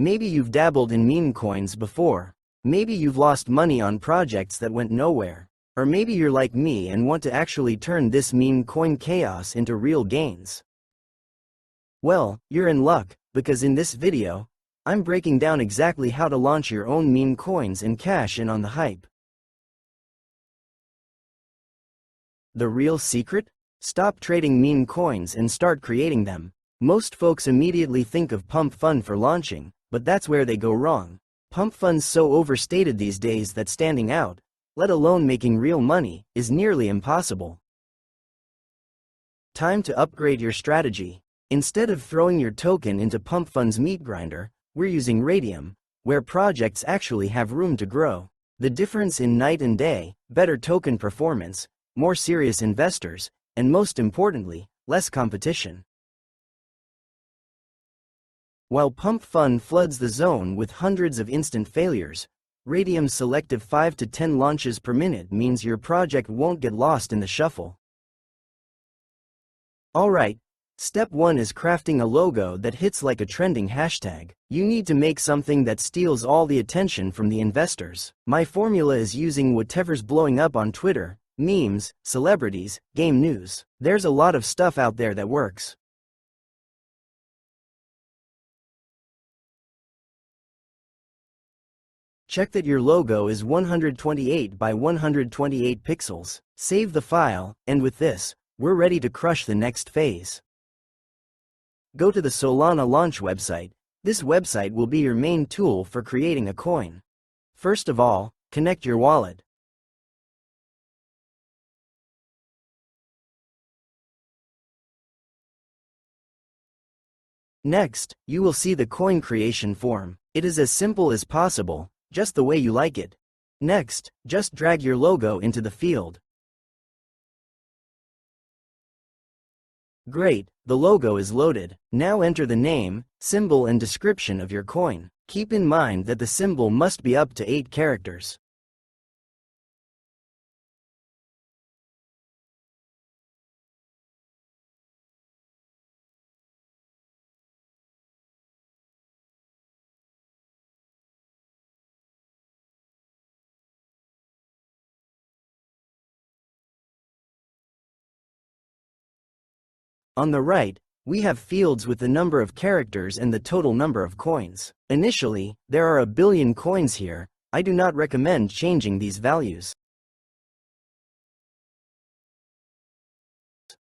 Maybe you've dabbled in meme coins before. Maybe you've lost money on projects that went nowhere. Or maybe you're like me and want to actually turn this meme coin chaos into real gains. Well, you're in luck, because in this video, I'm breaking down exactly how to launch your own meme coins and cash in on the hype. The real secret? Stop trading meme coins and start creating them. Most folks immediately think of Pump.Fun for launching, but that's where they go wrong. Pump.Fun's so overstated these days that standing out, let alone making real money, is nearly impossible. Time to upgrade your strategy. Instead of throwing your token into Pump.Fun's meat grinder, we're using Radium, where projects actually have room to grow. The difference in night and day: better token performance, more serious investors, and most importantly, less competition. While Pump.Fun floods the zone with hundreds of instant failures, Radium's selective 5 to 10 launches per minute means your project won't get lost in the shuffle. Alright, step 1 is crafting a logo that hits like a trending hashtag. You need to make something that steals all the attention from the investors. My formula is using whatever's blowing up on Twitter, memes, celebrities, game news. There's a lot of stuff out there that works. Check that your logo is 128 by 128 pixels. Save the file, and with this, we're ready to crush the next phase. Go to the Solana launch website. This website will be your main tool for creating a coin. First of all, connect your wallet. Next, you will see the coin creation form. It is as simple as possible, just the way you like it. Next, just drag your logo into the field. Great, the logo is loaded. Now enter the name, symbol and description of your coin. Keep in mind that the symbol must be up to 8 characters. On the right, we have fields with the number of characters and the total number of coins. Initially, there are a billion coins here. I do not recommend changing these values.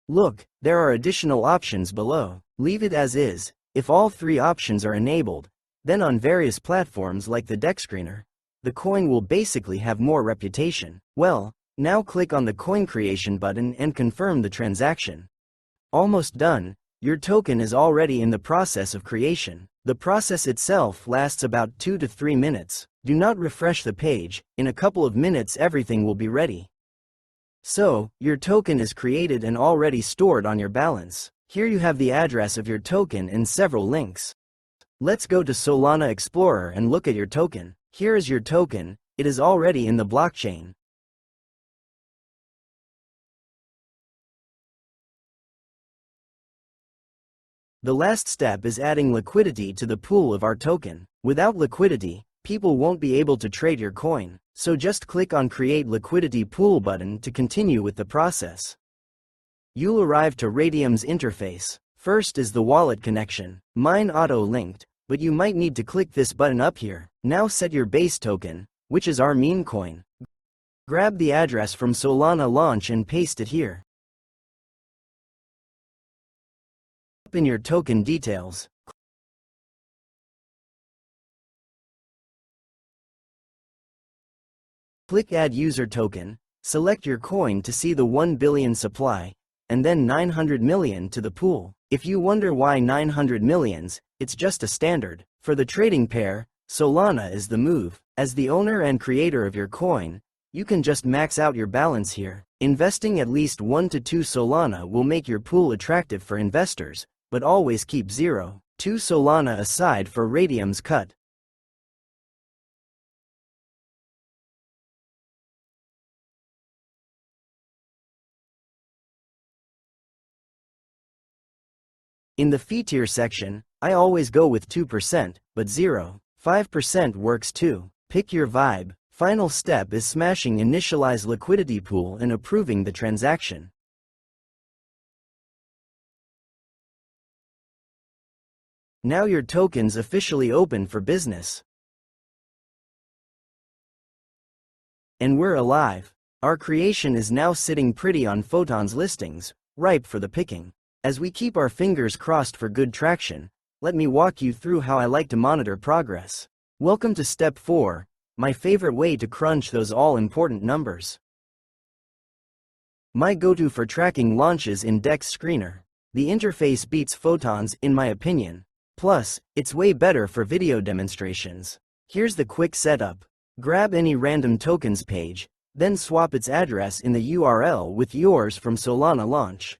Look, there are additional options below. Leave it as is. If all 3 options are enabled, then on various platforms like the deck screener, the coin will basically have more reputation. Well, now click on the coin creation button and confirm the transaction. Almost done. Your token is already in the process of creation. The process itself lasts about 2 to 3 minutes. Do not refresh the page. In a couple of minutes everything will be ready. So, your token is created and already stored on your balance. Here you have the address of your token and several links. Let's go to Solana Explorer and look at your token. Here is your token. It is already in the blockchain. The last step is adding liquidity to the pool of our token. Without liquidity, people won't be able to trade your coin, so just click on Create Liquidity Pool button to continue with the process. You'll arrive to Radium's interface. First is the wallet connection. Mine auto-linked, but you might need to click this button up here. Now set your base token, which is our meme coin. Grab the address from Solana launch and paste it here. In your token details, click Add User Token, select your coin to see the 1 billion supply, and then 900 million to the pool. If you wonder why 900 millions, it's just a standard. For the trading pair, Solana is the move. As the owner and creator of your coin, you can just max out your balance here. Investing at least 1 to 2 Solana will make your pool attractive for investors, but always keep 0.2 Solana aside for Radium's cut. In the fee tier section, I always go with 2%, but 0.5% works too. Pick your vibe. Final step is smashing initialize liquidity pool and approving the transaction. Now your token's officially open for business. And we're alive. Our creation is now sitting pretty on Photon's listings, ripe for the picking. As we keep our fingers crossed for good traction, let me walk you through how I like to monitor progress. Welcome to Step 4, my favorite way to crunch those all-important numbers. My go-to for tracking launches in Dex Screener. The interface beats Photon's, in my opinion. Plus, it's way better for video demonstrations. Here's the quick setup. Grab any random tokens page, then swap its address in the URL with yours from Solana launch.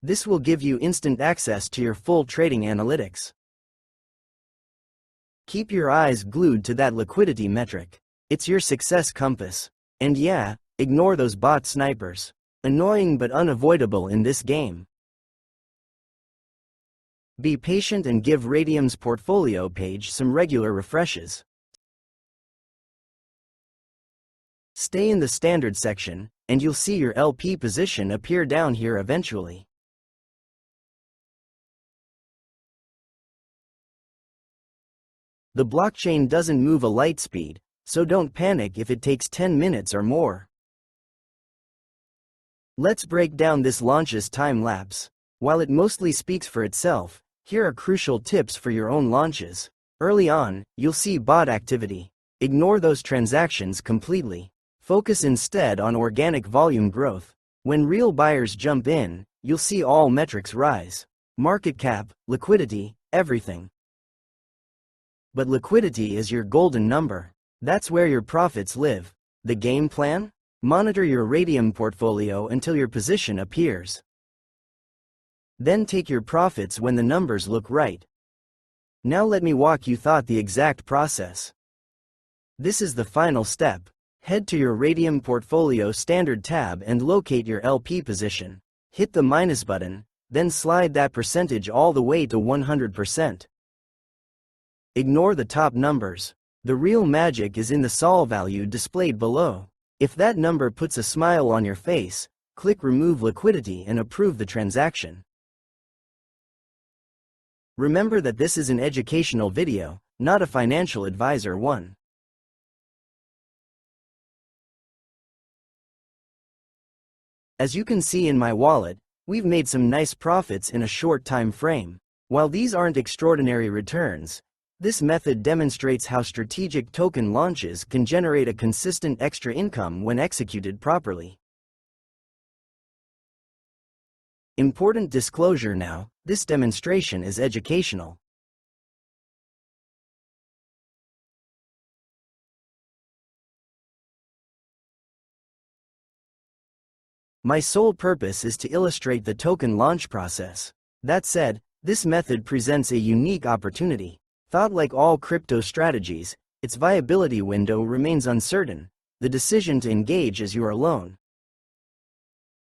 This will give you instant access to your full trading analytics. Keep your eyes glued to that liquidity metric. It's your success compass. And yeah, ignore those bot snipers. Annoying but unavoidable in this game. Be patient and give Radium's portfolio page some regular refreshes. Stay in the standard section, and you'll see your LP position appear down here eventually. The blockchain doesn't move a light speed, so don't panic if it takes 10 minutes or more. Let's break down this launch's time lapse. While it mostly speaks for itself, here are crucial tips for your own launches. Early on, you'll see bot activity. Ignore those transactions completely. Focus instead on organic volume growth. When real buyers jump in, you'll see all metrics rise. Market cap, liquidity, everything. But liquidity is your golden number. That's where your profits live. The game plan? Monitor your Radium portfolio until your position appears. Then take your profits when the numbers look right. Now let me walk you through the exact process. This is the final step. Head to your Radium portfolio standard tab and locate your LP position. Hit the minus button, then slide that percentage all the way to 100%. Ignore the top numbers. The real magic is in the sol value displayed below. If that number puts a smile on your face, click Remove Liquidity and approve the transaction. Remember that this is an educational video, not a financial advisor one. As you can see in my wallet, we've made some nice profits in a short time frame. While these aren't extraordinary returns, this method demonstrates how strategic token launches can generate a consistent extra income when executed properly. Important disclosure now, this demonstration is educational. My sole purpose is to illustrate the token launch process. That said, this method presents a unique opportunity. Thought like all crypto strategies, its viability window remains uncertain. The decision to engage is your alone.